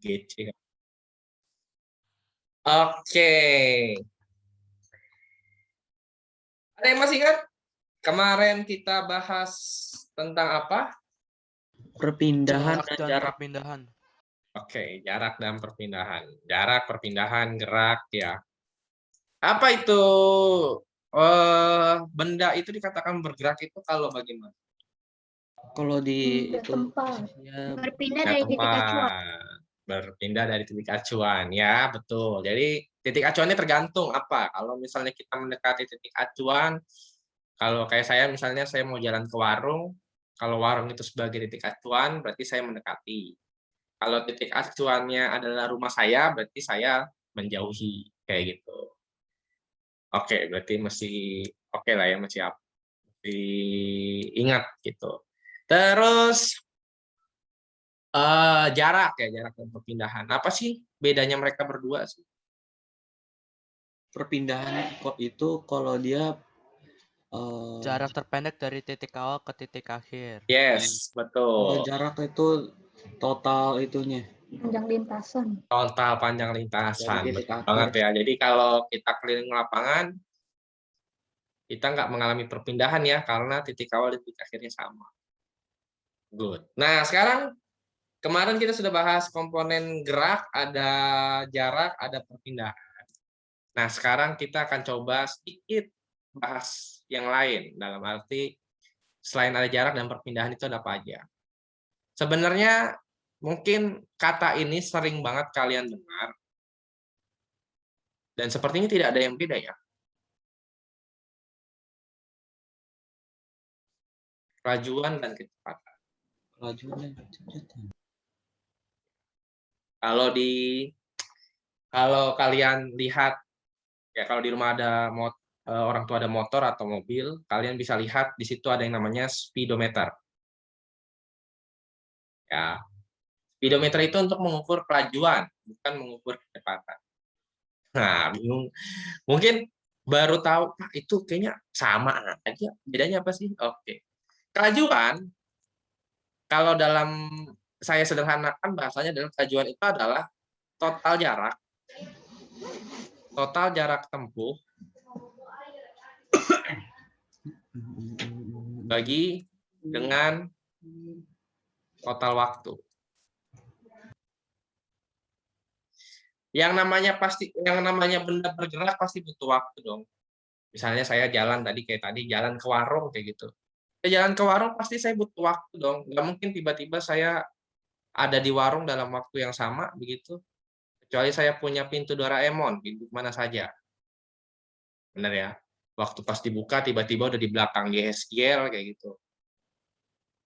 GC. Oke. Ada yang masih ingat? Kemarin kita bahas tentang apa? Perpindahan Jarak dan jarak. perpindahan. Oke, jarak dan perpindahan. Jarak, perpindahan, gerak, ya. Apa itu benda itu dikatakan bergerak itu kalau bagaimana? Kalau di Pindah itu tempat. posisinya Berpindah Ya, dari titik tempat. acuan. Berpindah dari titik acuan, ya betul. Jadi titik acuannya tergantung apa. Kalau misalnya kita mendekati titik acuan, kalau kayak saya misalnya saya mau jalan ke warung, kalau warung itu sebagai titik acuan, berarti saya mendekati. Kalau titik acuannya adalah rumah saya, berarti saya menjauhi kayak gitu. Oke, berarti masih oke lah ya, masih ingat gitu. Terus jarak ya, jarak dan perpindahan. Apa sih bedanya mereka berdua sih? perpindahan kok itu kalau dia Jarak terpendek dari titik awal ke titik akhir. Yes, kalau betul. jarak itu total itunya Panjang lintasan. Total panjang dari lintasan, titik betul akhir. banget ya. Jadi kalau kita keliling lapangan, kita nggak mengalami perpindahan ya, karena titik awal dan titik akhirnya sama. Good. Nah, sekarang kemarin kita sudah bahas komponen gerak, ada jarak, ada perpindahan. Nah, sekarang kita akan coba sedikit bahas yang lain, dalam arti selain ada jarak dan perpindahan itu ada apa aja. Sebenarnya mungkin kata ini sering banget kalian dengar, dan sepertinya tidak ada yang beda ya. Kelajuan dan kecepatan. Kelajuan dan kecepatan. Kalau kalian lihat ya, kalau di rumah ada orang tua ada motor atau mobil, kalian bisa lihat di situ ada yang namanya speedometer. Ya, speedometer itu untuk mengukur kelajuan, bukan mengukur kecepatan. Nah, bingung. Mungkin baru tahu, Pak, itu kayaknya sama aja. Bedanya apa sih? Oke. Kelajuan, kalau dalam saya sederhanakan bahasanya adalah kelajuan itu adalah total jarak tempuh bagi dengan total waktu. Yang namanya benda bergerak pasti butuh waktu dong. Misalnya saya jalan kayak tadi jalan ke warung kayak gitu. Jalan ke warung pasti saya butuh waktu dong. Nggak mungkin tiba-tiba saya ada di warung dalam waktu yang sama begitu. Kecuali saya punya pintu Doraemon, pintu mana saja. Benar ya? Waktu pas dibuka tiba-tiba udah di belakang YSGL kayak gitu.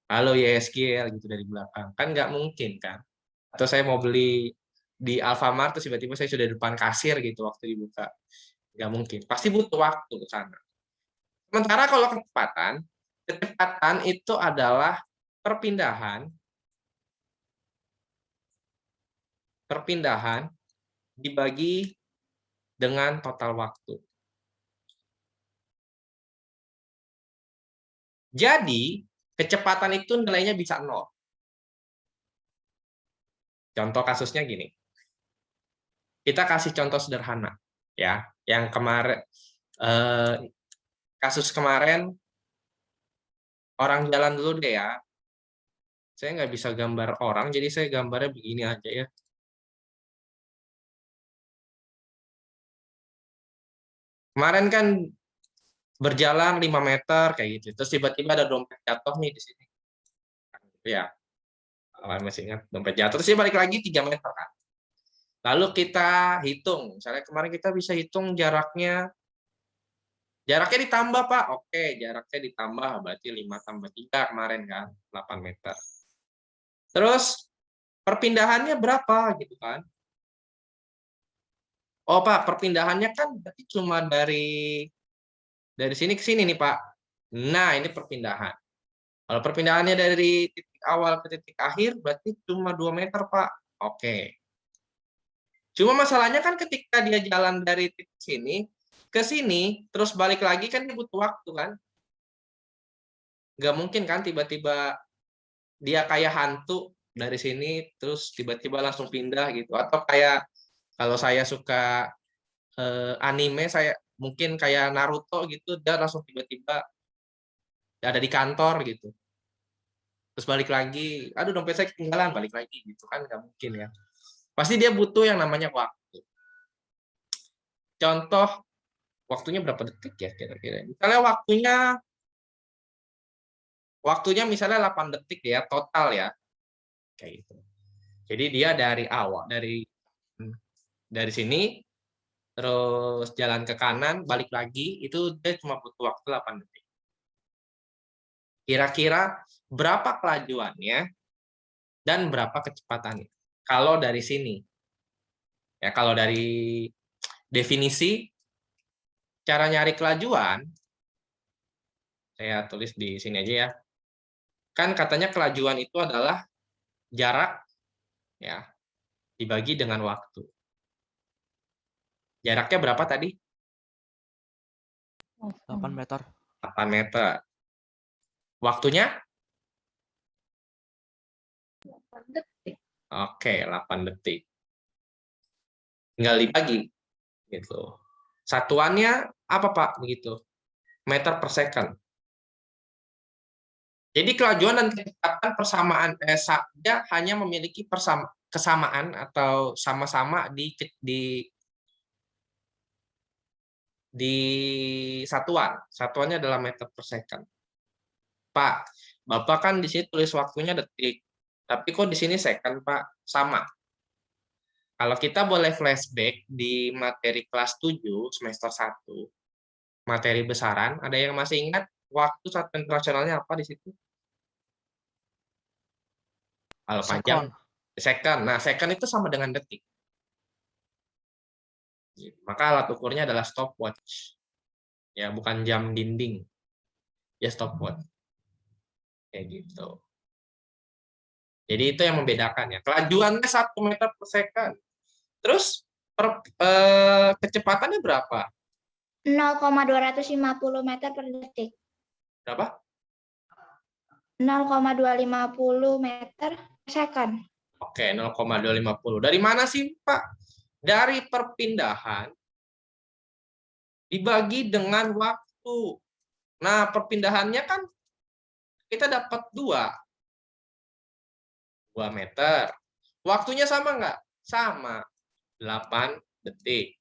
Halo YSGL gitu dari belakang. Kan nggak mungkin kan? Atau saya mau beli di Alfamart terus tiba-tiba saya sudah di depan kasir gitu waktu dibuka. Nggak mungkin. Pasti butuh waktu ke sana. Sementara kalau kecepatan itu adalah perpindahan dibagi dengan total waktu. Jadi, kecepatan itu nilainya bisa 0. Contoh kasusnya gini. Kita kasih contoh sederhana ya. Yang kemarin kasus kemarin orang jalan dulu deh ya. Saya nggak bisa gambar orang, jadi saya gambarnya begini aja ya. Kemarin kan berjalan 5 meter kayak gitu. Terus tiba-tiba ada dompet jatuh nih di sini. Ya, masih ingat dompet jatuh. Terus dia balik lagi 3 meter kan. Lalu kita hitung. Misalnya kemarin kita bisa hitung jaraknya. Jaraknya ditambah, Pak. Oke, jaraknya ditambah. Berarti 5 tambah 3 kemarin kan. 8 meter. Terus perpindahannya berapa gitu kan. Oh, Pak, perpindahannya kan berarti cuma dari sini ke sini nih, Pak. Nah, ini perpindahan. Kalau perpindahannya dari titik awal ke titik akhir, berarti cuma 2 meter, Pak. Oke. Cuma masalahnya kan ketika dia jalan dari titik sini ke sini, terus balik lagi kan dia butuh waktu kan. Nggak mungkin kan tiba-tiba dia kayak hantu, dari sini terus tiba-tiba langsung pindah gitu. Atau kayak kalau saya suka anime, saya mungkin kayak Naruto gitu, dia langsung tiba-tiba ada di kantor gitu. Terus balik lagi, aduh dompet saya ketinggalan, balik lagi gitu kan nggak mungkin ya. Pasti dia butuh yang namanya waktu. Contoh, waktunya berapa detik ya kira-kira? Misalnya waktunya misalnya 8 detik ya total ya. Kayak gitu. Jadi dia dari awal dari sini terus jalan ke kanan, balik lagi, itu dia cuma butuh waktu 8 detik. Kira-kira berapa kelajuannya dan berapa kecepatannya? Kalau dari sini. Ya, kalau dari definisi cara nyari kelajuan, saya tulis di sini aja ya. Kan katanya kelajuan itu adalah jarak ya dibagi dengan waktu. Jaraknya berapa tadi? 8 meter. 8 meter. Waktunya? 8 detik. Oke, 8 detik. Tinggal dibagi gitu. Satuannya apa, Pak? Begitu. Meter per second. Jadi kelajuan dan kecepatan persamaan dia hanya memiliki kesamaan atau sama-sama di satuan. Satuannya adalah meter per second. Pak, Bapak kan di sini tulis waktunya detik. Tapi kok di sini second, Pak? Sama. Kalau kita boleh flashback di materi kelas 7 semester 1, materi besaran, ada yang masih ingat waktu saat internasionalnya apa di situ? Kalau panjang, second. Nah, second itu sama dengan detik. Maka alat ukurnya adalah stopwatch. Ya, bukan jam dinding. Ya, stopwatch. Kayak gitu. Jadi itu yang membedakannya. Kelajuannya 1 meter per second. Terus kecepatannya berapa? 0,250 meter per detik. Berapa? 0,250 meter per second. Oke, 0,250. Dari mana sih, Pak? Dari perpindahan dibagi dengan waktu. Nah, perpindahannya kan kita dapat 2 meter. Waktunya sama nggak? Sama, 8 detik.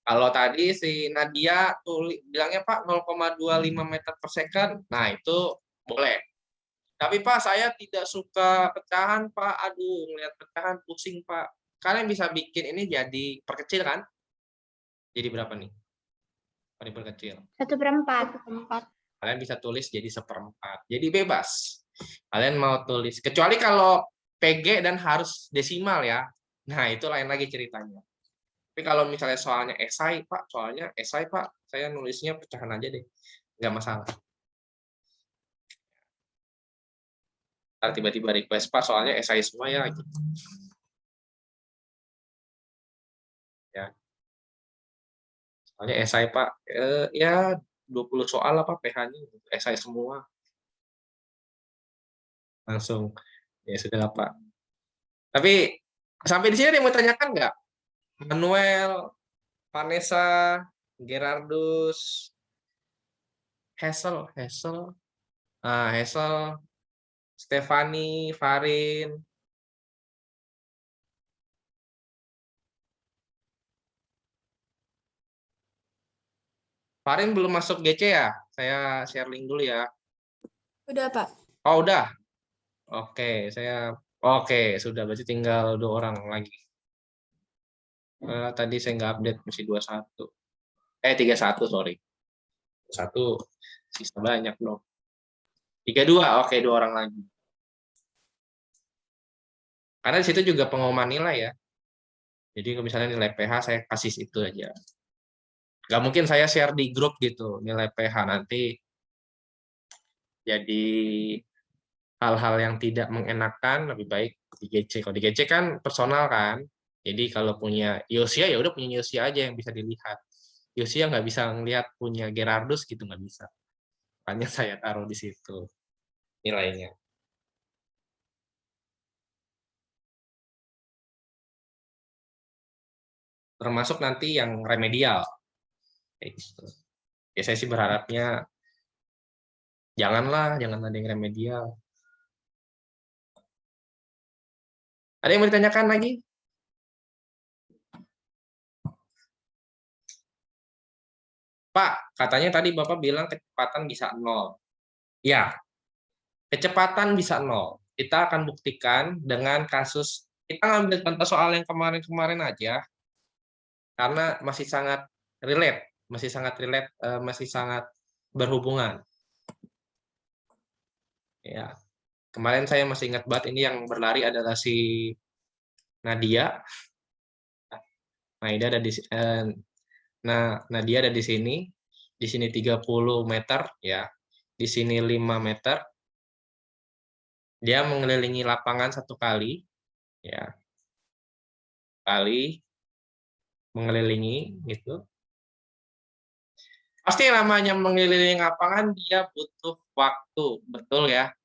Kalau tadi si Nadia bilangnya Pak 0,25 meter per second, nah itu boleh. Tapi Pak, saya tidak suka pecahan Pak, aduh ngelihat pecahan pusing Pak. Kalian bisa bikin ini jadi perkecil kan? Jadi berapa nih? Kalau diperkecil. 1/4. Kalian bisa tulis jadi 1/4. Jadi bebas. Kalian mau tulis. Kecuali kalau PG dan harus desimal ya. Nah itu lain lagi ceritanya. Tapi kalau misalnya soalnya esai Pak, saya nulisnya pecahan aja deh. Nggak masalah. Ntar tiba-tiba request Pak, soalnya esai semua ya. Gitu. Ya. Soalnya esai Pak, ya 20 soal apa PH-nya, esai semua. Langsung, ya sudah Pak. Tapi sampai di sini ada yang mau tanyakan nggak? Manuel, Vanessa, Gerardus, Hazel, Stefani, Farin. Farin belum masuk GC ya? Saya share link dulu ya. Udah, Pak. Oh, udah. Oke, sudah berarti tinggal 2 orang lagi. Tadi saya nggak update masih 21. 31, sorry. 1 sisa banyak dong. 32, oke 2 orang lagi. Karena di situ juga pengumuman nilai ya. Jadi kalau misalnya nilai PH saya kasih itu aja. Nggak mungkin saya share di grup gitu nilai PH nanti jadi hal-hal yang tidak mengenakan lebih baik di GC. Kalau di GC kan personal kan. Jadi kalau punya Yosia ya udah punya Yosia aja yang bisa dilihat. Yosia nggak bisa ngelihat punya Gerardus gitu nggak bisa. Makanya saya taruh di situ nilainya. termasuk nanti yang remedial. Kayak gitu. Ya saya sih berharapnya jangan ada yang remedial. Ada yang mau ditanyakan lagi? Pak, katanya tadi Bapak bilang kecepatan bisa 0. Ya, kecepatan bisa 0. Kita akan buktikan dengan kasus, kita ngambil contoh soal yang kemarin-kemarin aja, karena masih sangat relate, masih sangat berhubungan. Ya, kemarin saya masih ingat banget ini yang berlari adalah si Nadia. Nadia ada di Nadia ada di sini 30 meter ya, di sini 5 meter. Dia mengelilingi lapangan 1 kali, ya, mengelilingi gitu. Pasti yang namanya mengelilingi lapangan dia butuh waktu, betul ya?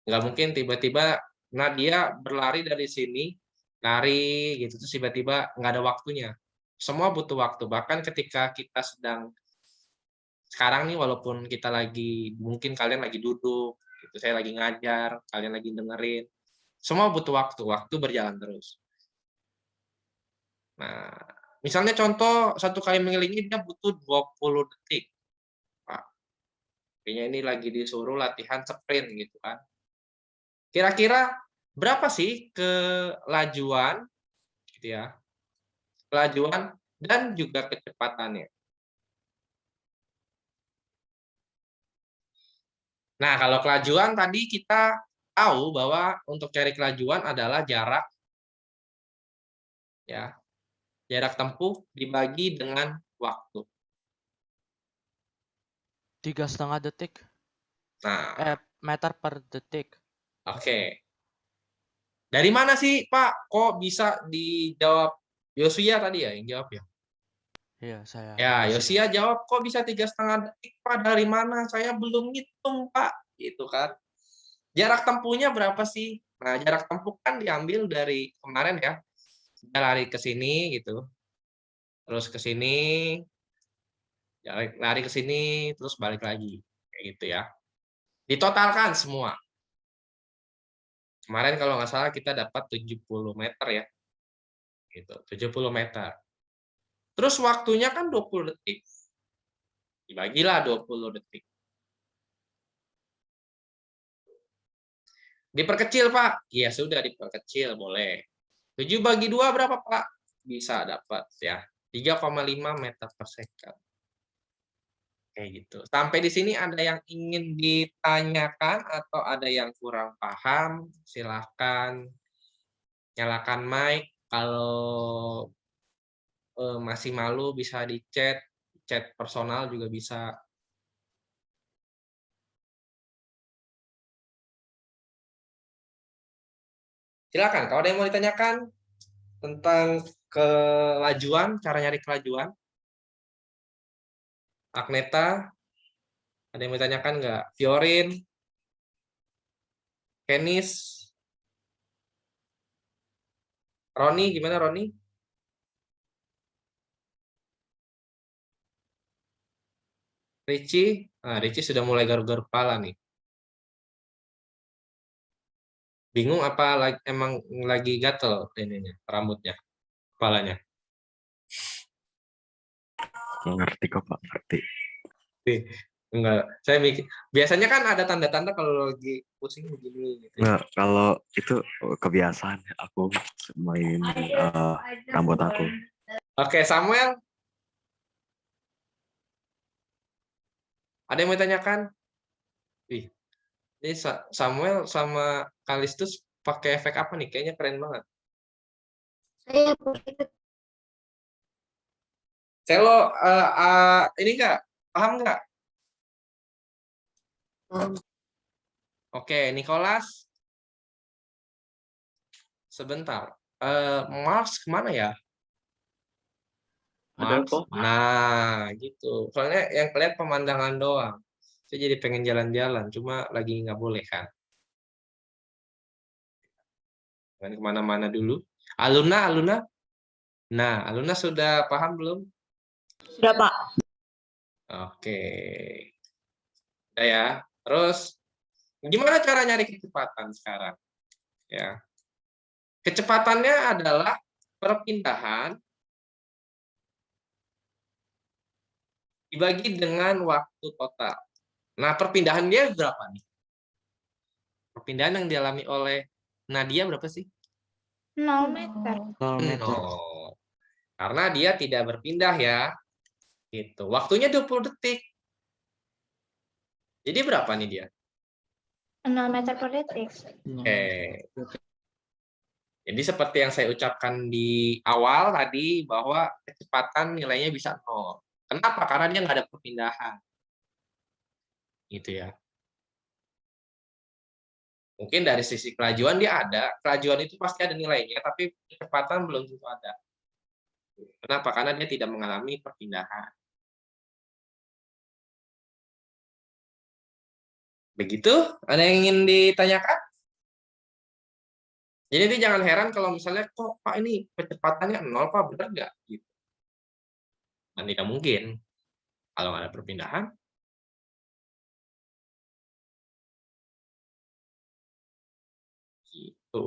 Nggak mungkin tiba-tiba Nadia berlari dari sini, lari gitu, terus tiba-tiba nggak ada waktunya. Semua butuh waktu, bahkan ketika kita sedang, sekarang nih walaupun kita lagi, mungkin kalian lagi duduk, gitu, saya lagi ngajar, kalian lagi dengerin, semua butuh waktu berjalan terus. Nah, misalnya contoh 1 kali mengelilingi dia butuh 20 detik. Pak, kayaknya ini lagi disuruh latihan sprint gitu kan. Kira-kira berapa sih kelajuan gitu ya? Kelajuan dan juga kecepatannya. Nah, kalau kelajuan tadi kita tahu bahwa untuk cari kelajuan adalah jarak ya. Jarak tempuh dibagi dengan waktu. 3,5 detik. Nah, Meter per detik. oke. Dari mana sih, Pak? Kok bisa dijawab Yosia tadi ya yang jawab ya? Iya, saya. Ya, Yosia jawab, kok bisa 3,5 detik, Pak? Dari mana? Saya belum ngitung, Pak. Gitu kan. Jarak tempuhnya berapa sih? Nah, jarak tempuh kan diambil dari kemarin ya. Dia lari ke sini gitu. Terus ke sini, lari ke sini, terus balik lagi. Kayak gitu ya. Ditotalkan semua. Kemarin kalau nggak salah kita dapat 70 meter ya. Gitu, 70 meter. Terus waktunya kan 20 detik. Dibagilah 20 detik. Diperkecil, Pak? Ya sudah, diperkecil, boleh. 7 bagi 2 berapa, Pak? Bisa dapat ya. 3,5 meter per second. Kayak gitu. Sampai di sini ada yang ingin ditanyakan atau ada yang kurang paham? Silahkan nyalakan mic. Kalau masih malu bisa di chat personal juga bisa. Silakan, kalau ada yang mau ditanyakan tentang kelajuan, cara nyari kelajuan. Agneta, ada yang mau ditanyakan nggak? Fiorin, Kenis, Roni, gimana Roni? Ricci, nah, Ricci sudah mulai garuk-garuk kepala nih. Bingung apa emang lagi gatel ininya, rambutnya, kepalanya? Ngerti kok Pak, ngerti. Enggak, saya mikir biasanya kan ada tanda-tanda kalau lagi pusing begini gitu. Nggak, kalau itu kebiasaan aku main rambut aku. Oke, Samuel. Ada yang mau ditanyakan? Wih, ini Samuel sama Kalistus pakai efek apa nih? Kayaknya keren banget. Saya Celo, ini enggak? Paham nggak? Oke, Nicholas. Sebentar. Mars kemana ya? Mars. Nah, gitu. Soalnya yang kelihatan pemandangan doang. Saya jadi pengen jalan-jalan, cuma lagi nggak boleh kan. Jangan kemana-mana dulu. Aluna. Nah, Aluna sudah paham belum? Sudah, Pak. Oke. Udah ya. Terus, gimana cara nyari kecepatan sekarang? Ya. Kecepatannya adalah perpindahan dibagi dengan waktu total. Nah, perpindahan dia berapa nih? Perpindahan yang dialami oleh Nadia berapa sih? 0 meter. 0 meter. 0. Karena dia tidak berpindah ya. Gitu. Waktunya 20 detik. Jadi berapa nih dia? 0 meter per detik. 0 Oke. meter. Jadi seperti yang saya ucapkan di awal tadi, bahwa kecepatan nilainya bisa 0. Kenapa? Karena dia nggak ada perpindahan. Gitu ya. Mungkin dari sisi kelajuan dia ada. Kelajuan itu pasti ada nilainya, tapi kecepatan belum tentu ada. Kenapa? Karena dia tidak mengalami perpindahan. Begitu? Ada yang ingin ditanyakan? Jadi jangan heran kalau misalnya, kok Pak ini kecepatannya 0 Pak, benar nggak? Gitu. Dan tidak mungkin kalau ada perpindahan. Gitu.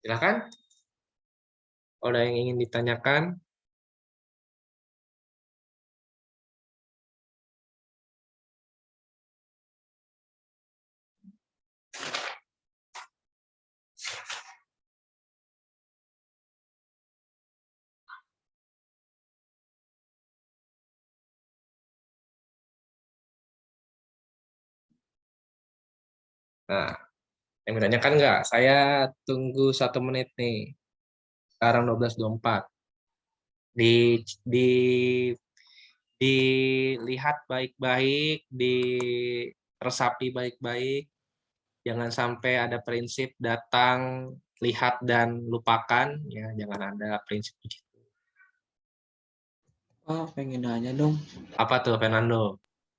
Silakan. Ada yang ingin ditanyakan? Nah, yang ditanyakan nggak? Saya tunggu 1 menit nih. Sekarang 12.24. Di dilihat baik-baik, diresapi baik-baik. Jangan sampai ada prinsip datang, lihat dan lupakan, ya jangan ada prinsip begitu. Pak, pengen nanya dong. Apa tuh, Fernando?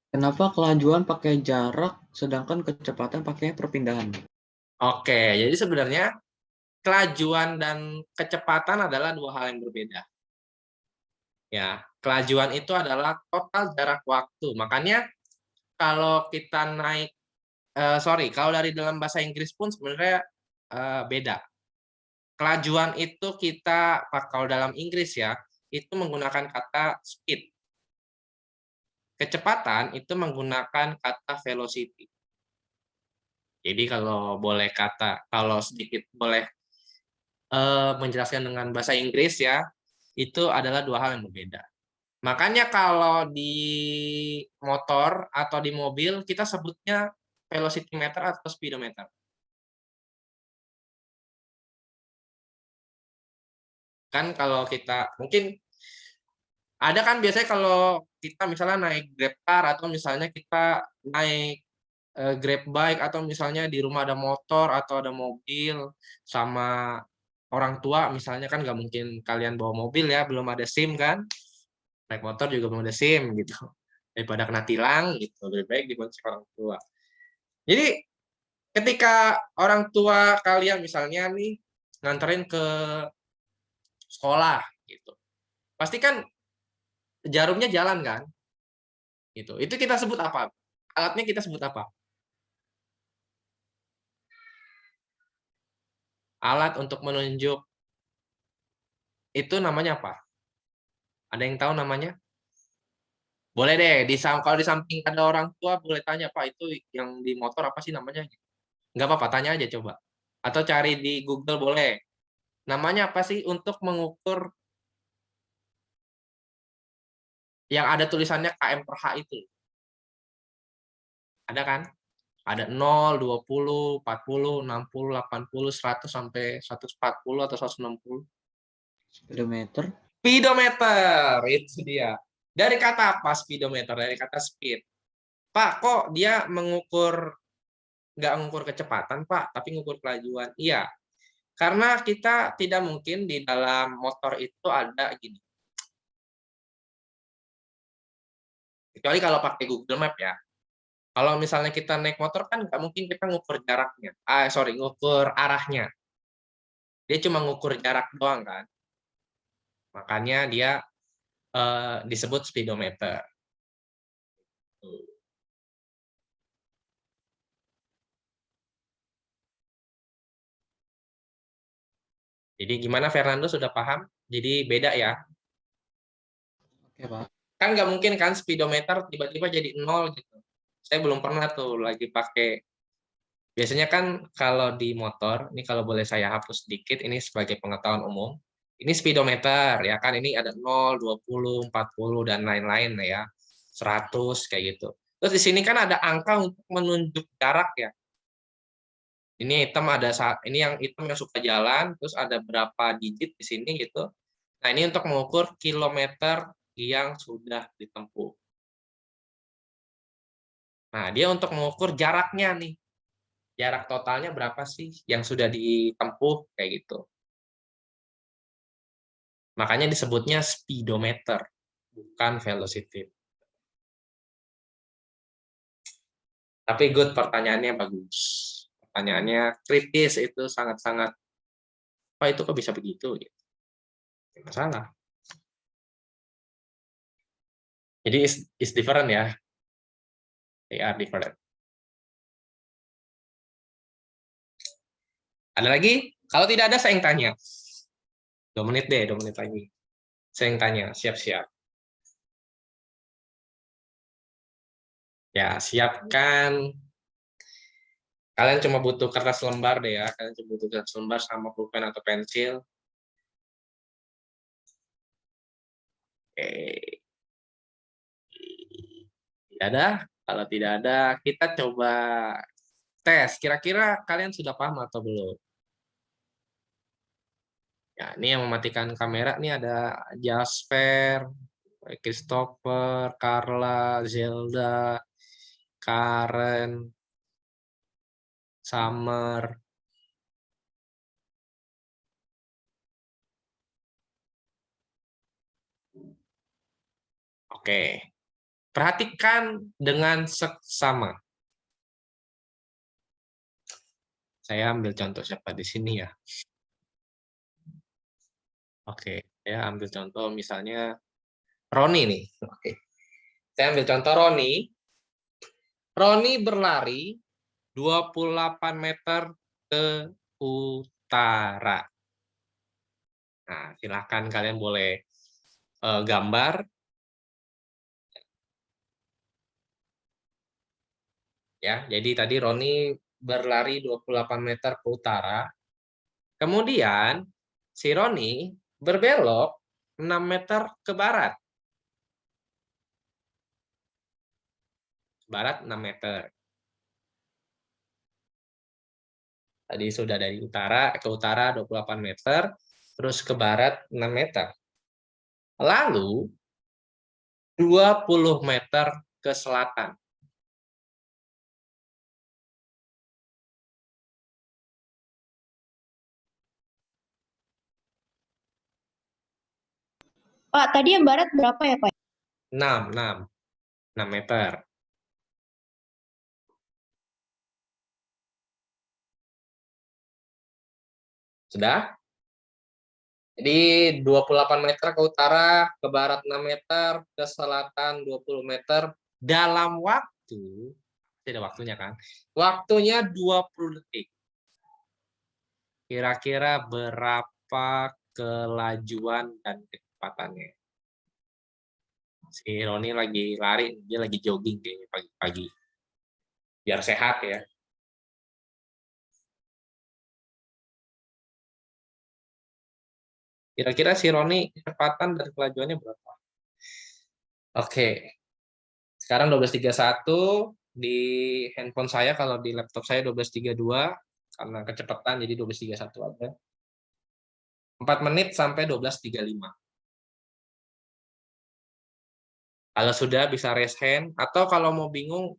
Kenapa kelajuan pakai jarak, sedangkan kecepatan pakai perpindahan? Oke, jadi sebenarnya kelajuan dan kecepatan adalah 2 hal yang berbeda. Ya, kelajuan itu adalah total jarak waktu. Makanya kalau kita naik, kalau dari dalam bahasa Inggris pun sebenarnya beda. Kelajuan itu kita, kalau dalam Inggris ya, itu menggunakan kata speed. Kecepatan itu menggunakan kata velocity. Jadi kalau sedikit boleh menjelaskan dengan bahasa Inggris ya, itu adalah 2 hal yang berbeda. Makanya kalau di motor atau di mobil kita sebutnya velocity meter atau speedometer. Kan kalau kita mungkin ada kan biasanya kalau kita misalnya naik Grab car atau misalnya kita naik Grab bike atau misalnya di rumah ada motor atau ada mobil sama orang tua misalnya, kan nggak mungkin kalian bawa mobil ya, belum ada SIM kan, naik motor juga belum ada SIM gitu, daripada kena tilang gitu, lebih baik dibonceng orang tua. Jadi ketika orang tua kalian misalnya nih nganterin ke sekolah gitu, pasti kan jarumnya jalan kan, gitu. Itu kita sebut apa? Alatnya kita sebut apa? Alat untuk menunjuk itu namanya apa? Ada yang tahu namanya? Boleh deh, kalau di samping ada orang tua, boleh tanya, Pak, itu yang di motor apa sih namanya? Nggak apa-apa, tanya aja coba. Atau cari di Google boleh. Namanya apa sih untuk mengukur yang ada tulisannya km per h itu? Ada kan? Ada 0, 20, 40, 60, 80, 100 sampai 140 atau 160. Speedometer. Speedometer, itu dia. Dari kata apa speedometer? Dari kata speed. Pak, kok dia nggak mengukur kecepatan, Pak, tapi mengukur kelajuan? Iya, karena kita tidak mungkin di dalam motor itu ada gini. Kecuali kalau pakai Google Map ya. Kalau misalnya kita naik motor kan nggak mungkin kita ngukur jaraknya. Ngukur arahnya. Dia cuma ngukur jarak doang kan. Makanya dia disebut speedometer. Jadi gimana Fernando, sudah paham? Jadi beda ya. Oke, Pak. Kan nggak mungkin kan speedometer tiba-tiba jadi 0 gitu. Saya belum pernah tuh lagi pakai. Biasanya kan kalau di motor, ini kalau boleh saya hapus sedikit, ini sebagai pengetahuan umum. Ini speedometer, ya kan, ini ada 0, 20, 40, dan lain-lain ya. 100, kayak gitu. Terus di sini kan ada angka untuk menunjuk jarak ya. Ini ini yang hitam yang suka jalan, terus ada berapa digit di sini gitu. Nah, ini untuk mengukur kilometer yang sudah ditempuh. Nah, dia untuk mengukur jaraknya nih. Jarak totalnya berapa sih yang sudah ditempuh, kayak gitu. Makanya disebutnya speedometer, bukan velocity. Tapi good, pertanyaannya bagus. Pertanyaannya kritis, itu sangat-sangat, apa itu kok bisa begitu? Tidak masalah. Jadi is different ya. They are different. Ada lagi? Kalau tidak ada, saya yang tanya. 2 menit deh, 2 menit lagi. Saya yang tanya, siap-siap. Ya, siapkan. Kalian cuma butuh kertas lembar deh ya. Kalian cuma butuh kertas lembar sama pulpen atau pensil. Oke. Tidak ada? Kalau tidak ada, kita coba tes. Kira-kira kalian sudah paham atau belum? Ya, ini yang mematikan kamera nih ada Jasper, Christopher, Carla, Zelda, Karen, Summer. Oke. Perhatikan dengan seksama. Saya ambil contoh siapa di sini ya. Oke, saya ambil contoh misalnya Roni nih. Oke. Saya ambil contoh Roni. Roni berlari 28 meter ke utara. Nah, silakan kalian boleh gambar. Ya, jadi tadi Roni berlari 28 meter ke utara. Kemudian si Roni berbelok 6 meter ke barat. Barat 6 meter. Tadi sudah dari utara ke utara 28 meter, terus ke barat 6 meter. Lalu 20 meter ke selatan. Pak, tadi yang barat berapa ya, Pak? 6 meter. Sudah? Jadi 28 meter ke utara, ke barat 6 meter, ke selatan 20 meter, dalam waktu, tidak waktunya kan? Waktunya 20 detik. Kira-kira berapa kelajuan dan kecepatannya? Si Roni lagi lari, dia lagi jogging kayaknya pagi-pagi. Biar sehat ya. Kira-kira si Roni kecepatan dan kelajuannya berapa? Oke. Sekarang 12.31 di handphone saya, kalau di laptop saya 12.32 karena kecepatan jadi 12.31 aja. 4 menit sampai 12.35. Kalau sudah bisa raise hand, atau kalau mau bingung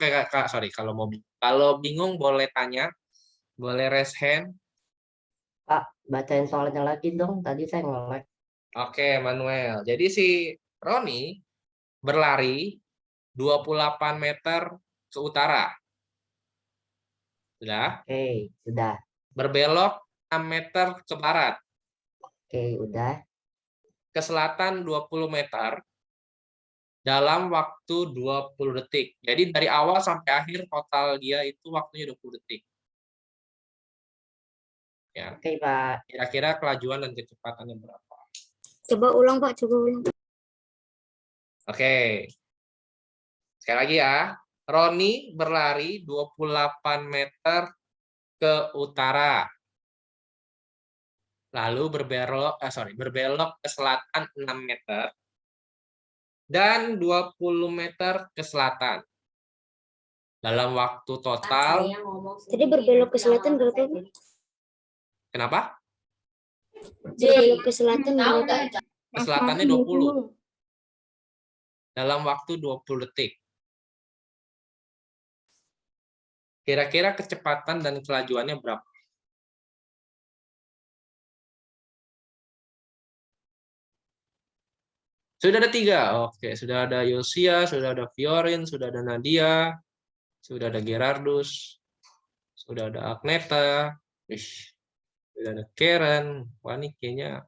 kalau bingung boleh tanya, boleh raise hand. Pak, bacain soalnya lagi dong. Tadi saya nge-lag. Oke, Manuel. Jadi si Roni berlari 28 meter ke utara. Sudah. Oke, sudah. Berbelok 6 meter ke barat. Oke, udah. Ke selatan 20 meter dalam waktu 20 detik. Jadi dari awal sampai akhir total dia itu waktunya 20 detik. Ya, Oke, Pak. kira-kira kelajuan dan kecepatannya berapa? Coba ulang, Pak. Coba ulang. Oke. Sekali lagi ya. Roni berlari 28 meter ke utara. Lalu berbelok ke selatan 6 meter dan 20 meter ke selatan. Dalam waktu total, Jadi berbelok ke selatan berapa, Pak? kenapa? Berbelok ke selatan berapa? Ke selatannya 20. Dalam waktu 20 detik. Kira-kira kecepatan dan kelajuannya berapa? Sudah ada 3. Oke, sudah ada Yosia, sudah ada Fiorin, sudah ada Nadia, sudah ada Gerardus, sudah ada Agneta, sudah ada Karen. Wah, ini kayaknya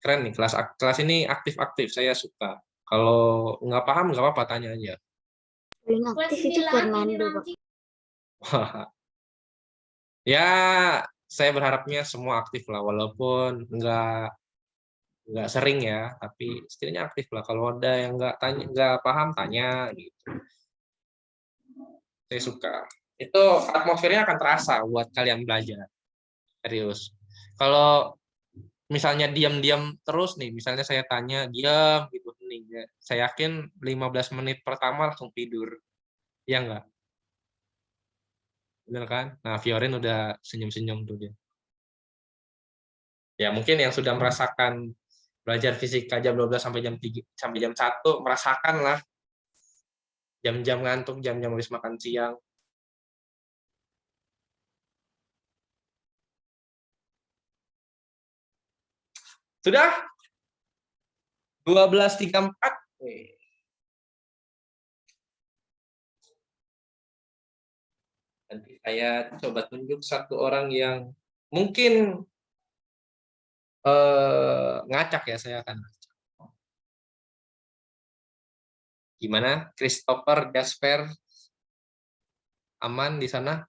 keren nih, kelas ini aktif-aktif, saya suka. Kalau nggak paham, nggak apa-apa, tanya aja. Paling aktif itu Fernando, Pak. Ya, saya berharapnya semua aktif lah, walaupun nggak sering ya, tapi setidaknya aktif lah. Kalau ada yang nggak paham, tanya gitu. Saya suka. Itu atmosfernya akan terasa buat kalian belajar. Serius. Kalau misalnya diam-diam terus nih, misalnya saya tanya diam gitu nih, saya yakin 15 menit pertama langsung tidur. Ya enggak? Bener kan? Nah, Fiorin udah senyum-senyum tuh dia. Ya, mungkin yang sudah merasakan belajar fisika jam 12 sampai jam 3 sampai jam 1 merasakan lah jam-jam ngantuk, jam-jam habis makan siang. Sudah? 12.34. Nanti saya coba tunjuk satu orang yang mungkin ngacak ya, saya akan ngacak. Gimana? Christopher, Jasper, aman di sana?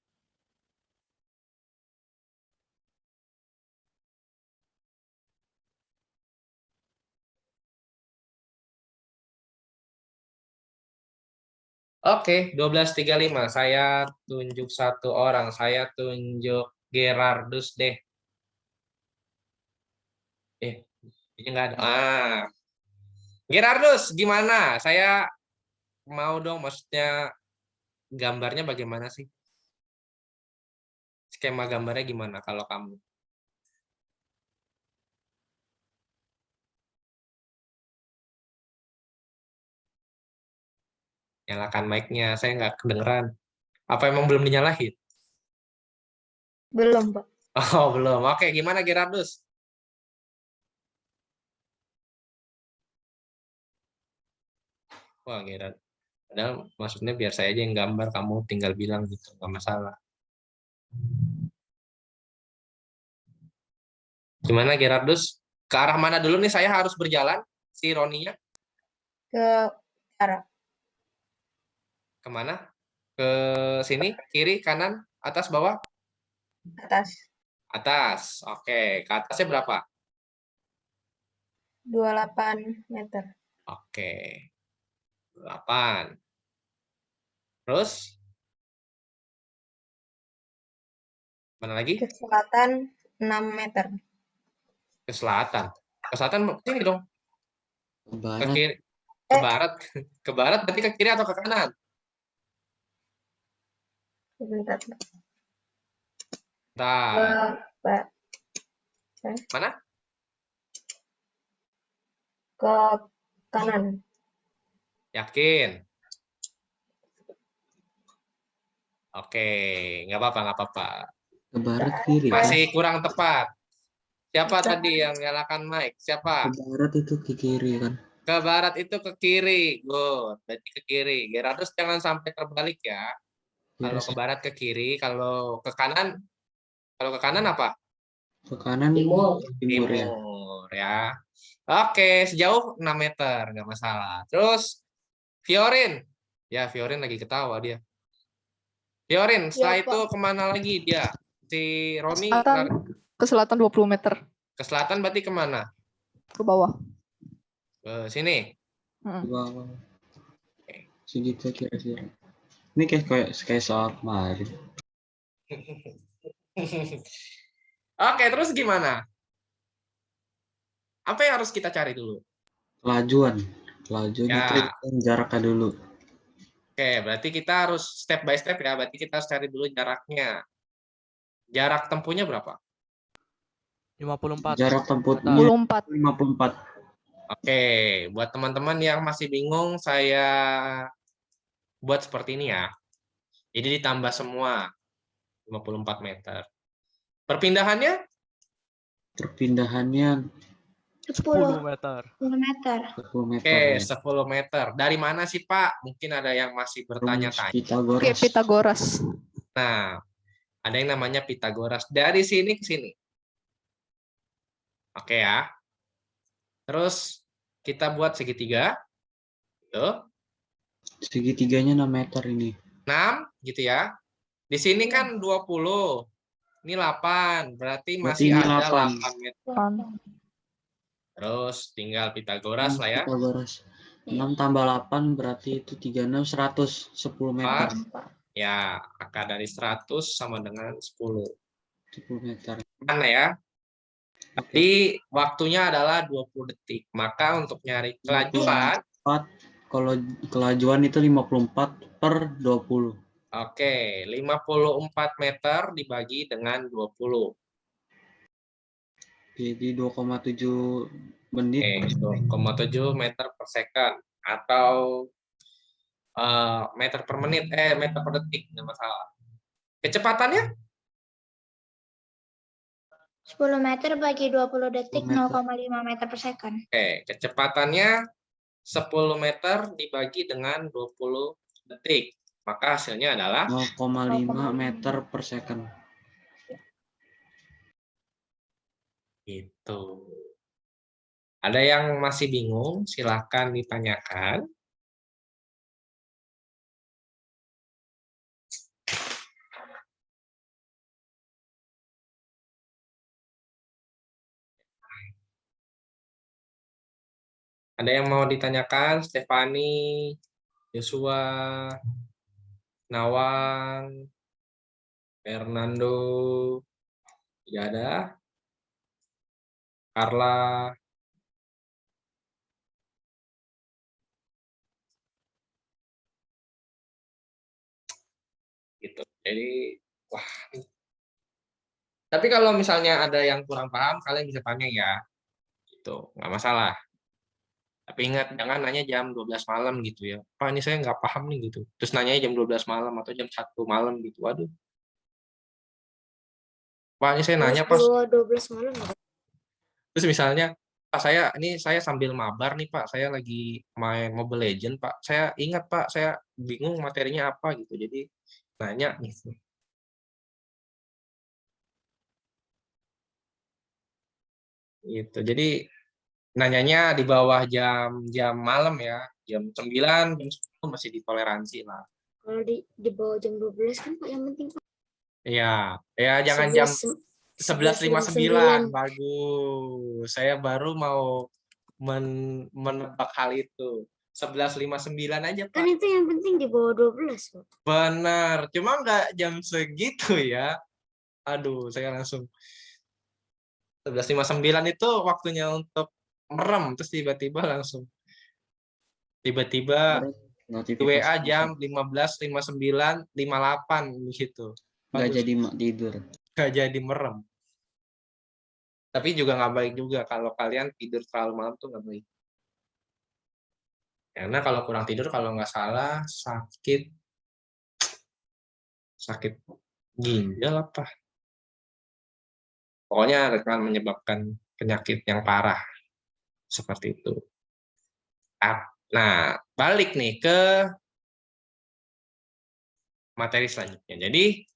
Oke, 12.35. Saya tunjuk satu orang. Saya tunjuk Gerardus deh. Ini nggak ada. Gerardus, gimana? Saya mau dong, maksudnya gambarnya bagaimana sih? Skema gambarnya gimana kalau kamu? Nyalakan mic-nya, saya nggak kedengeran. Apa emang belum dinyalain? Belum, Pak. Oh, belum. Oke, gimana Gerardus? Wah, Gerardus. Padahal maksudnya biar saya aja yang gambar, kamu tinggal bilang gitu, nggak masalah. Gimana Gerardus? Ke arah mana dulu nih saya harus berjalan, si Roninya? Ke arah Kemana? Ke sini? Kiri, kanan, atas, bawah? atas. Atas. Oke, ke atasnya berapa? 28 meter. Oke. 8. Terus? Mana lagi? Ke selatan 6 meter. Ke selatan. Ke selatan sini dong. Ke Ke barat. kiri. Ke barat. Ke barat berarti ke kiri atau ke kanan? Sebentar. Bentar. Pak. Mana? Ke kanan. Yakin? Oke, nggak apa-apa, nggak apa-apa. Ke barat kiri. Masih kurang tepat. Siapa tadi yang nyalakan mic? Siapa? Ke barat itu ke kiri kan. Ke barat itu ke kiri. Good. Berarti ke kiri. Gerardus jangan sampai terbalik ya. Kalau ke barat ke kiri, kalau ke kanan apa? Ke kanan Timur. timur ya. Timur ya. Oke, sejauh 6 meter, nggak masalah. Terus Fiorin. Ya, Fiorin lagi ketawa dia. Fiorin, setelah Iya, itu kemana lagi dia? Si Roni Selatan, ke selatan 20 meter ke selatan berarti kemana? ke bawah. Ke sini. Ke bawah. Segitu kira-kira. Ini kayak soal kemarin. Oke, terus gimana? Apa yang harus kita cari dulu? Kelajuan Ya. itu jaraknya dulu. Oke, berarti kita harus step by step ya. Berarti kita harus cari dulu jaraknya. Jarak tempuhnya berapa? 54 Jarak tempuhnya 24. 54. Oke, buat teman-teman yang masih bingung, saya buat seperti ini ya. Jadi ditambah semua 54 meter. Perpindahannya? Perpindahannya 10 meter. 10 meter. 10 meter. Oke, ya. 10 meter. Dari mana sih, Pak? Mungkin ada yang masih Rumus bertanya-tanya. Pythagoras. Oke, Pitagoras. Nah, ada yang namanya Pitagoras. Dari sini ke sini. Oke ya. Terus kita buat segitiga. Tuh. Segitiganya 6 meter ini. 6 gitu ya. Di sini kan 20. Ini 8. Berarti masih ini ada 8. 8 meter. 8. Terus tinggal Pitagoras lah ya. Pythagoras. 6 tambah 8 berarti itu 36, 100. 10 meter. Ya, akar dari 100 sama dengan 10. 10 meter. Mana ya? Tapi waktunya adalah 20 detik. Maka untuk nyari kelajuan, Kalau kelajuan itu 54 per 20. oke, 54 meter dibagi dengan 20. Jadi 2,7 menit. Oke, 2,7 meter per second. Atau meter per menit, meter per detik, nggak masalah. Kecepatannya? 10 meter bagi 20 detik 10 meter. 0,5 meter per second. Oke, kecepatannya 10 meter dibagi dengan 20 detik. Maka hasilnya adalah 0,5 meter per second. itu. Ada yang masih bingung? Silahkan ditanyakan. Ada yang mau ditanyakan? Stefani, Joshua, Nawang, Fernando, tidak ada. Carla. Gitu. Jadi, wah. Tapi kalau misalnya ada yang kurang paham, kalian bisa tanya ya. Gitu, nggak masalah. Tapi ingat, jangan nanya jam 12 malam gitu ya. Pak, ini saya nggak paham nih gitu. Terus nanya jam 12 malam atau jam 1 malam gitu. Waduh. Pak, ini saya nanya pas. 12 malam. Terus misalnya, Pak, saya sambil mabar nih Pak. Saya lagi main Mobile Legend Pak. Saya ingat Pak, saya bingung materinya apa gitu. Jadi nanya gitu. Gitu. Jadi nanyanya di bawah jam malam ya, jam 9, jam 10 masih ditoleransi lah. Kalau di bawah jam 12 kan Pak yang penting Pak. Iya, ya jangan jam 11.59. Bagus. Saya baru mau menebak hal itu. 11.59 aja, Pak. Kan itu yang penting di bawah 12 Pak. Benar, cuma nggak jam segitu ya. Aduh, saya langsung 11.59 itu waktunya untuk merem, terus tiba-tiba langsung WA jam 15.59.58 gitu. Nggak jadi tidur. Nggak jadi merem. Tapi juga nggak baik juga kalau kalian tidur terlalu malam tuh nggak baik. Karena kalau kurang tidur kalau nggak salah sakit ginjal apa. Pokoknya akan menyebabkan penyakit yang parah seperti itu. Nah, balik nih ke materi selanjutnya. Jadi,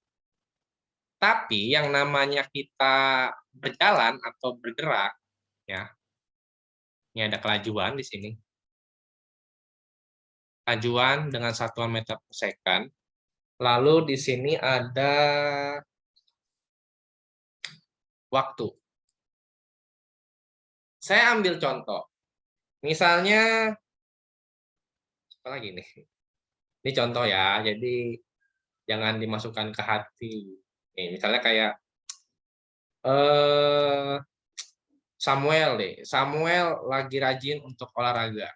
tapi yang namanya kita berjalan atau bergerak, ya, ini ada kelajuan di sini. Kelajuan dengan satuan meter per second. Lalu di sini ada waktu. Saya ambil contoh. Misalnya, apa lagi nih? Ini contoh ya, jadi jangan dimasukkan ke hati. Nih, misalnya kayak Samuel deh. Samuel lagi rajin untuk olahraga.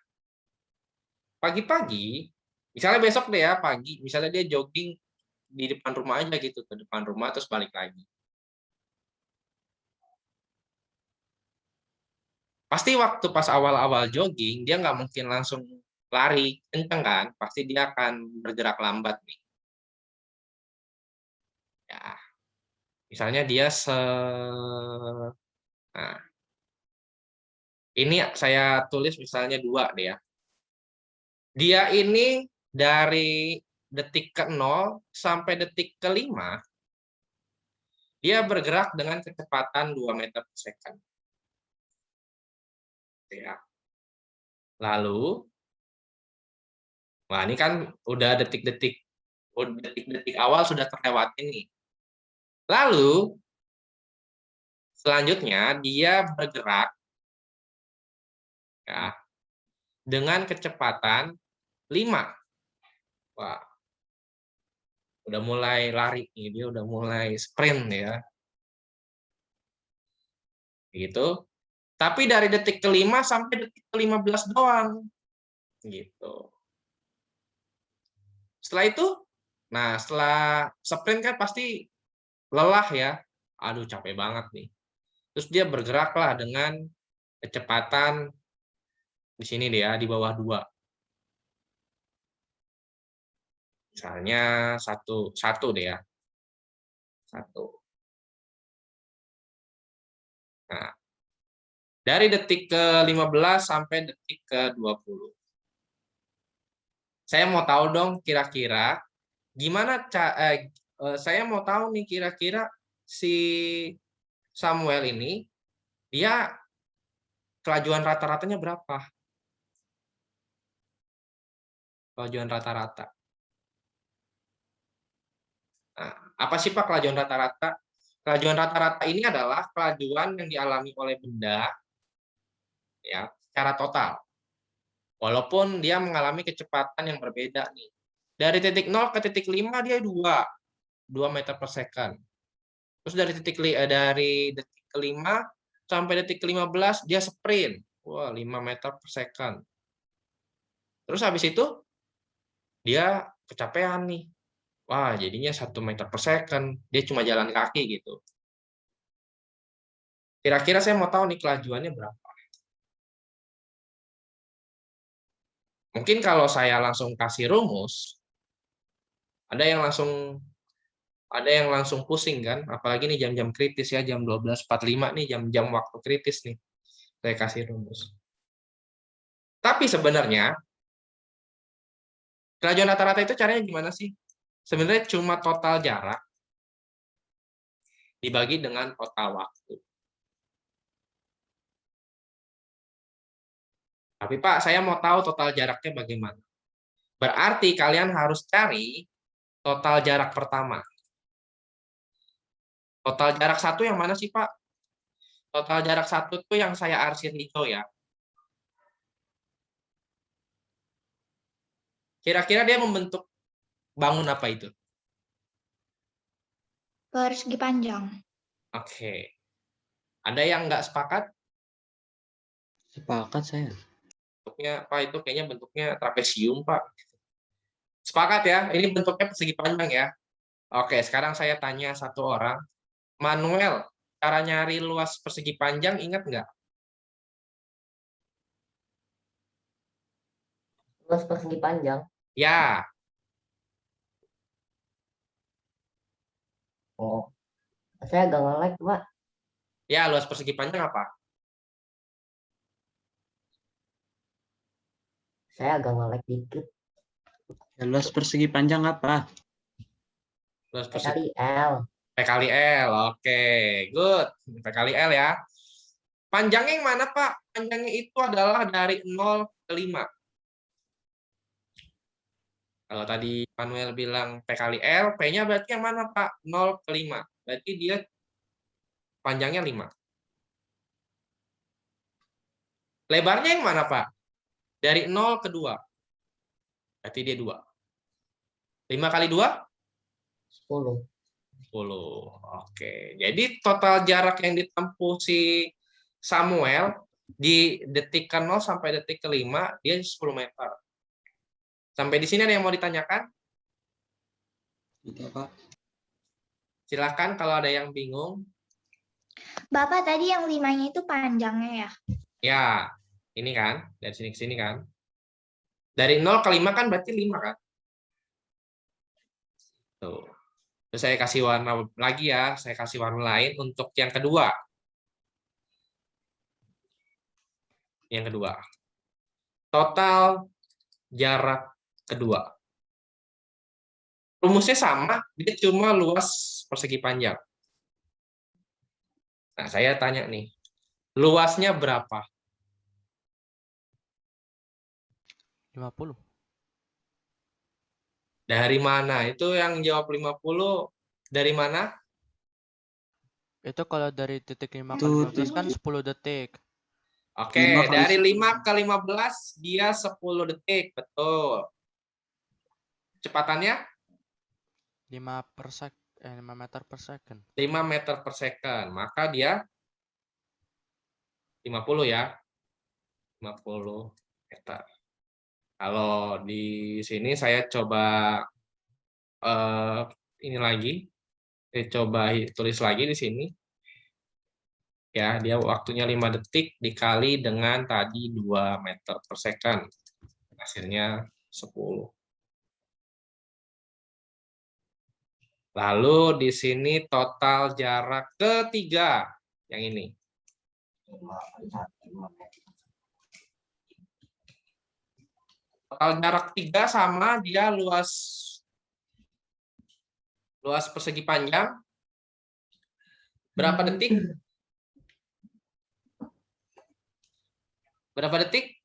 Pagi-pagi, misalnya besok deh ya pagi, misalnya dia jogging di depan rumah aja gitu, ke depan rumah terus balik lagi. Pasti waktu pas awal-awal jogging, dia nggak mungkin langsung lari kenceng kan, pasti dia akan bergerak lambat nih. Ya, misalnya dia nah, ini saya tulis misalnya 2 deh ya. Dia ini dari detik ke-0 sampai detik ke-5, dia bergerak dengan kecepatan 2 meter per second. Ya. Lalu, wah ini kan udah detik-detik awal sudah terlewati nih. Lalu, selanjutnya dia bergerak ya, dengan kecepatan 5. Wah, udah mulai lari nih, dia udah mulai sprint ya. Gitu. Tapi dari detik ke-5 sampai detik ke-15 doang. Gitu. Setelah itu, nah setelah sprint kan pasti lelah ya. Aduh capek banget nih. Terus dia bergeraklah dengan kecepatan di sini deh ya, di bawah 2. Misalnya satu deh ya. 1. Nah, dari detik ke-15 sampai detik ke-20. Saya mau tahu dong kira-kira gimana saya mau tahu nih kira-kira si Samuel ini dia kelajuan rata-ratanya berapa? Kelajuan rata-rata. Nah, apa sih Pak kelajuan rata-rata? Kelajuan rata-rata ini adalah kelajuan yang dialami oleh benda ya secara total. Walaupun dia mengalami kecepatan yang berbeda nih. Dari titik 0 ke titik 5 dia 2 meter per second. Terus dari detik ke-5 sampai detik ke-15 dia sprint. Wah, 5 meter per second. Terus habis itu dia kecapean nih. Wah, jadinya 1 meter per second. Dia cuma jalan kaki gitu. Kira-kira saya mau tahu nih kelajuannya berapa. Mungkin kalau saya langsung kasih rumus, ada yang langsung pusing kan, apalagi nih jam-jam kritis ya, jam 12.45 nih, jam-jam waktu kritis nih, saya kasih rumus. Tapi sebenarnya, kelajuan rata-rata itu caranya gimana sih? Sebenarnya cuma total jarak dibagi dengan total waktu. Tapi Pak, saya mau tahu total jaraknya bagaimana. Berarti kalian harus cari total jarak pertama. Total jarak 1 yang mana sih Pak? Total jarak 1 itu yang saya arsir hijau ya. Kira-kira dia membentuk bangun apa itu? Persegi panjang. Oke. Ada yang nggak sepakat? Sepakat saya. Bentuknya, Pak, itu kayaknya bentuknya trapesium, Pak. Sepakat ya? Ini bentuknya persegi panjang ya? Oke, sekarang saya tanya satu orang. Manuel, cara nyari luas persegi panjang ingat nggak? Luas persegi panjang. Ya, Oh, saya agak nge-lag, Pak. ya luas persegi panjang apa? Saya agak nge-lag dikit. Luas persegi panjang apa? Terus P kali L. P kali L. Oke, good. P kali L ya. Panjangnya yang mana, Pak? Panjangnya itu adalah dari 0 ke 5. Kalau tadi Manuel bilang P kali L, P-nya berarti yang mana, Pak? 0 ke 5. Berarti dia panjangnya 5. Lebarnya yang mana, Pak? Dari 0 ke 2. Berarti dia 2. 5 kali 2? 10. 10. Oke. Jadi total jarak yang ditempuh si Samuel di detik ke 0 sampai detik ke 5, dia 10 meter. Sampai di sini ada yang mau ditanyakan? Tidak, Pak. Silakan kalau ada yang bingung. Bapak tadi yang 5-nya itu panjangnya ya? Ya, ini kan, dari sini ke sini kan. Dari 0 ke 5 kan berarti 5 kan? Tuh. Terus saya kasih warna lagi ya, saya kasih warna lain untuk yang kedua. Yang kedua. Total jarak kedua. Rumusnya sama, dia cuma luas persegi panjang. Nah, saya tanya nih, luasnya berapa? 50. Dari mana? Itu yang jawab 50 dari mana? Itu kalau dari titik 5 ke Itu 15 kan 10 detik. Oke, 5 kali dari 10. 5 ke 15 dia 10 detik, betul. Kecepatannya 5 meter per second. 5 meter per second, maka dia 50 ya. 50 meter. Kalau di sini saya coba ini lagi. Saya coba tulis lagi di sini. Ya, dia waktunya 5 detik dikali dengan tadi 2 meter per second. Hasilnya 10. Lalu di sini total jarak ketiga yang ini. Total jarak 3 sama dia luas persegi panjang. Berapa detik? Berapa detik?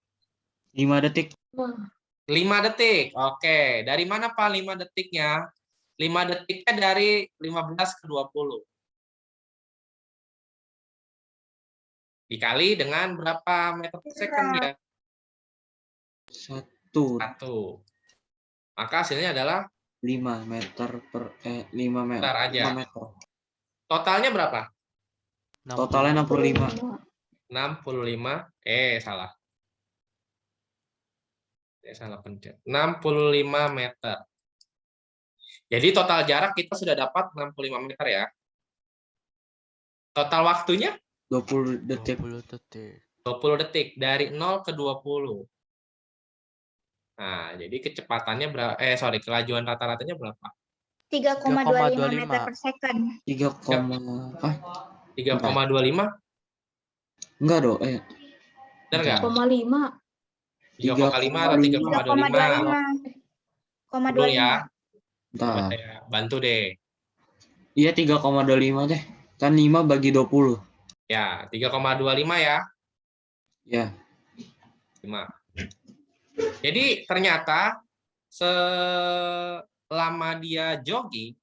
5 detik. 5 detik. Oke, dari mana Pak 5 detiknya? 5 detiknya dari 15 ke 20. Dikali dengan berapa meter per second dia? 1. 1. Maka hasilnya adalah 5 meter per 5 meter. Bentar aja. 5 meter. totalnya berapa? Totalnya 65. 65. Salah. Saya salah pencet. 65 meter. Jadi total jarak kita sudah dapat 65 meter ya. Total waktunya 20 detik. 20 detik. 20 detik dari 0 ke 20. Nah, jadi kecepatannya berapa? Kelajuan rata-ratanya berapa? 3,25 meter per second. 3, apa? 3,25? Enggak dong. Benar nggak? 5. 3,5 atau 3,25? 3,25. Dulu ya. Coba Bentar. saya bantu deh. Iya 3,25 deh. Kan 5 bagi 20. Ya, 3,25 ya. Ya. 5. Jadi ternyata selama dia jogging,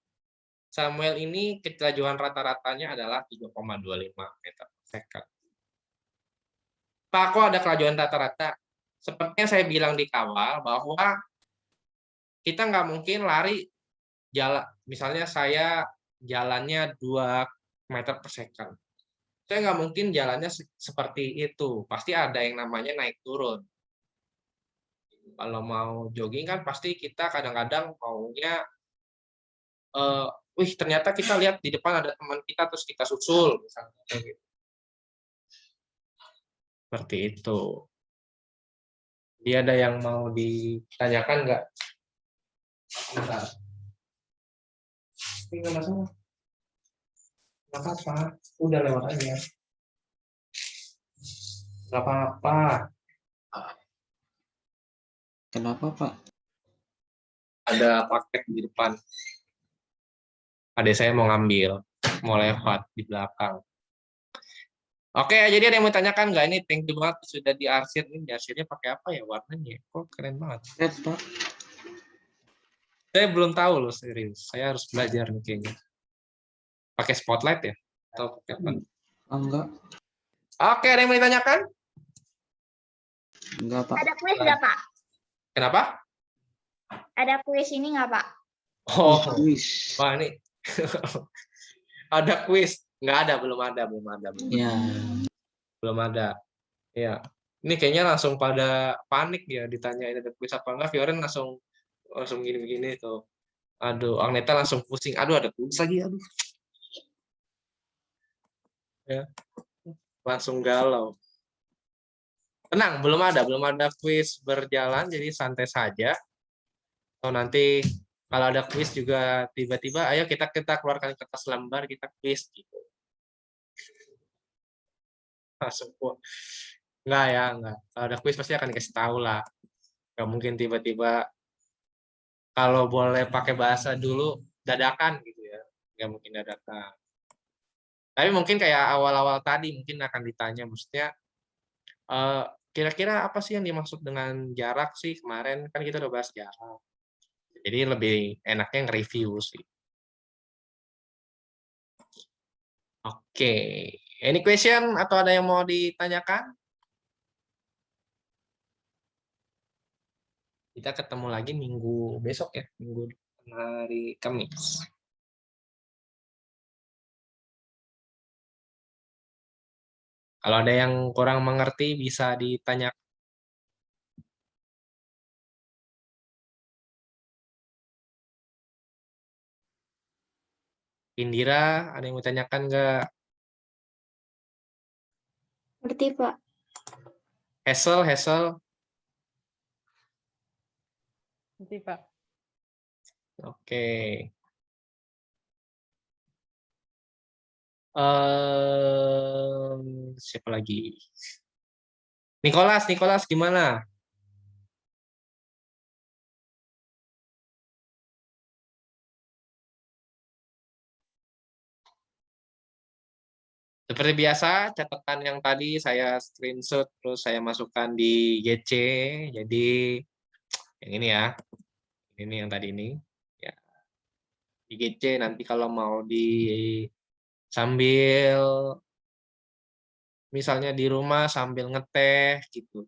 Samuel ini kelajuan rata-ratanya adalah 3,25 meter per second. Pak, kok ada kelajuan rata-rata? Seperti yang saya bilang di awal, bahwa kita nggak mungkin lari jalan. Misalnya saya jalannya 2 meter per second. Saya nggak mungkin jalannya seperti itu. Pasti ada yang namanya naik turun. Kalau mau jogging kan pasti kita kadang-kadang maunya, ternyata kita lihat di depan ada teman kita terus kita susul, misalnya kayak gitu. Seperti itu. Dia ada yang mau ditanyakan nggak? Bentar. Ini nggak masalah. Nggak apa-apa. Udah lewat aja. Nggak apa-apa. Kenapa, Pak? Ada paket di depan. Adik saya mau ngambil, mau lewat di belakang. Oke, jadi ada yang mau tanyakan nggak? Ini thank you banget sudah diarsir. Ini diarsirnya pakai apa ya warnanya? Kok keren banget. Red, Pak. Saya belum tahu loh serius. Saya harus belajar nih kayaknya. Pakai spotlight ya? Atau pakai apa? Enggak. Oke, ada yang mau ditanyakan? Enggak, Pak. Ada kuis nggak, Pak? Kenapa? Ada kuis ini nggak, Pak? Oh, Wis. wah ini ada kuis. Nggak ada, belum ada. Ya. Belum ada. Ya. Ini kayaknya langsung pada panik ya ditanyain ada kuis apa enggak. Fioren langsung gini-gini tuh. Aduh, Agneta langsung pusing. Aduh, ada kuis lagi. Aduh. Ya. Langsung galau. Tenang, belum ada kuis berjalan, jadi santai saja. Atau nanti kalau ada kuis juga tiba-tiba, ayo kita keluarkan kertas lembar, kita kuis gitu. Langsung enggak ya, enggak. Kalau ada kuis pasti akan dikasih tahu lah. Nggak mungkin tiba-tiba kalau boleh pakai bahasa dulu dadakan gitu ya. Nggak mungkin dadakan. Tapi mungkin kayak awal-awal tadi mungkin akan ditanya maksudnya kira-kira apa sih yang dimaksud dengan jarak sih? Kemarin kan kita udah bahas jarak. Jadi lebih enaknya nge-review sih. Oke. Any question atau ada yang mau ditanyakan? Kita ketemu lagi minggu besok ya, minggu hari Kamis. Kalau ada yang kurang mengerti bisa ditanya. Indira, ada yang mau tanyakan nggak? Ngerti, Pak. Hesel. Nanti, Pak. Oke. Siapa lagi? Nicholas gimana? Seperti biasa, catatan yang tadi saya screenshot terus saya masukkan di GC. Jadi yang ini ya. Ini yang tadi ini. Ya. Di GC nanti kalau mau sambil misalnya di rumah sambil ngeteh gitu.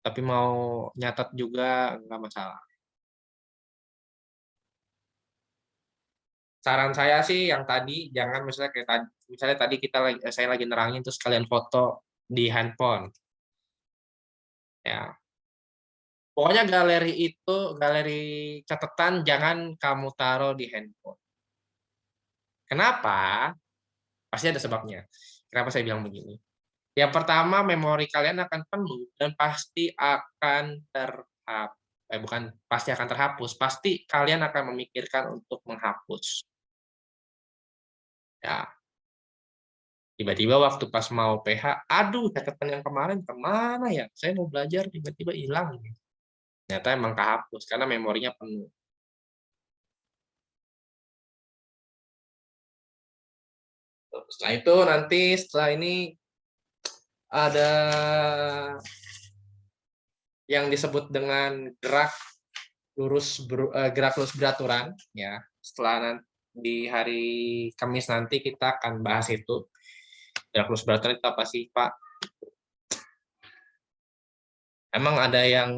Tapi mau nyatat juga nggak masalah. Saran saya sih yang tadi jangan misalnya kayak tadi, misalnya tadi saya lagi nerangin terus kalian foto di handphone. Ya. Pokoknya galeri catatan jangan kamu taruh di handphone. Kenapa? Pasti ada sebabnya. Kenapa saya bilang begini? Yang pertama, memori kalian akan penuh dan pasti akan terhapus. Pasti kalian akan memikirkan untuk menghapus. Ya. Tiba-tiba waktu pas mau PH, aduh catatan yang kemarin kemana ya? Saya mau belajar tiba-tiba hilang. Ternyata emang kehapus karena memorinya penuh. Setelah itu nanti setelah ini ada yang disebut dengan gerak lurus beraturan ya. Setelah di hari Kamis nanti kita akan bahas itu. Gerak lurus beraturan itu apa sih, Pak? Emang ada yang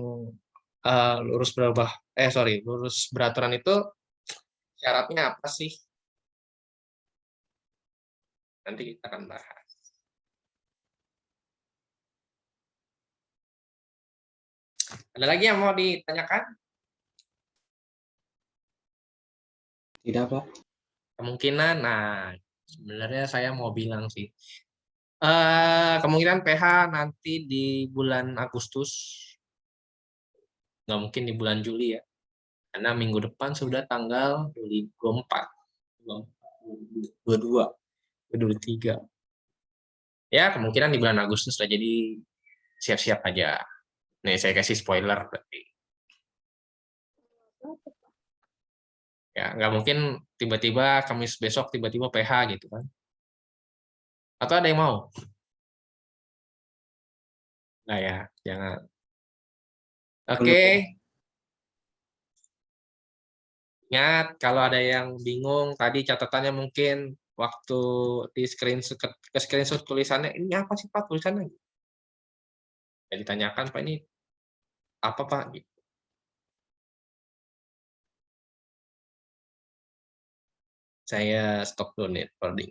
lurus beraturan itu syaratnya apa sih? Nanti kita akan bahas. Ada lagi yang mau ditanyakan? Tidak, Pak. Kemungkinan, nah sebenarnya saya mau bilang sih, kemungkinan PH nanti di bulan Agustus, nggak mungkin di bulan Juli ya, karena minggu depan sudah tanggal 24, 22, 23. Ya kemungkinan di bulan Agustus lah, jadi siap-siap aja. Nih saya kasih spoiler berarti. Ya, nggak mungkin tiba-tiba Kamis besok tiba-tiba PH gitu kan. Atau ada yang mau? Nah ya, jangan. Oke. Ingat, kalau ada yang bingung, tadi catatannya mungkin waktu di screenshot tulisannya, ini apa sih Pak tulisannya? Ya ditanyakan, Pak ini apa Pak? Gitu. Saya stop dulu nih recording.